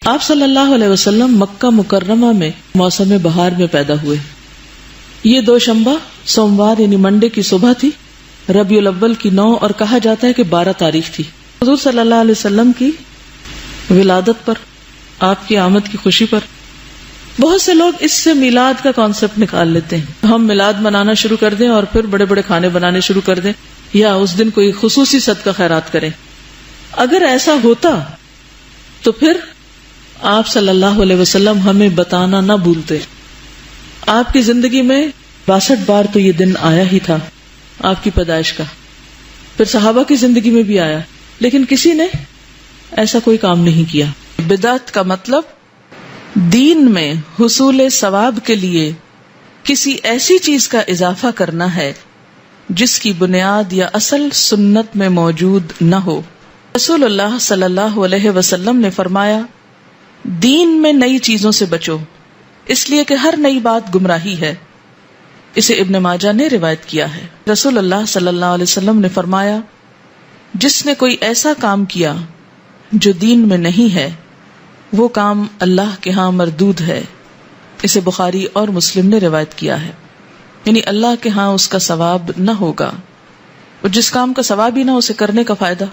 آپ صلی اللہ علیہ وسلم مکہ مکرمہ میں موسم بہار میں پیدا ہوئے. یہ دوشنبہ سوموار یعنی منڈے کی صبح تھی. ربیع الاول کی 9 اور کہا جاتا ہے کہ 12 تاریخ تھی. حضور صلی اللہ علیہ وسلم کی ولادت پر، آپ کی آمد کی خوشی پر بہت سے لوگ اس سے میلاد کا کانسیپٹ نکال لیتے ہیں. ہم میلاد منانا شروع کر دیں اور پھر بڑے بڑے کھانے بنانے شروع کر دیں یا اس دن کوئی خصوصی صدقہ خیرات کریں. اگر ایسا ہوتا تو پھر آپ صلی اللہ علیہ وسلم ہمیں بتانا نہ بھولتے. آپ کی زندگی میں 62 بار تو یہ دن آیا ہی تھا آپ کی پیدائش کا، پھر صحابہ کی زندگی میں بھی آیا، لیکن کسی نے ایسا کوئی کام نہیں کیا. بدعت کا مطلب دین میں حصول ثواب کے لیے کسی ایسی چیز کا اضافہ کرنا ہے جس کی بنیاد یا اصل سنت میں موجود نہ ہو. رسول اللہ صلی اللہ علیہ وسلم نے فرمایا، دین میں نئی چیزوں سے بچو، اس لیے کہ ہر نئی بات گمراہی ہے. اسے ابن ماجہ نے روایت کیا ہے. رسول اللہ صلی اللہ علیہ وسلم نے فرمایا، جس نے کوئی ایسا کام کیا جو دین میں نہیں ہے وہ کام اللہ کے ہاں مردود ہے. اسے بخاری اور مسلم نے روایت کیا ہے. یعنی اللہ کے ہاں اس کا ثواب نہ ہوگا، اور جس کام کا ثواب ہی نہ اسے کرنے کا فائدہ.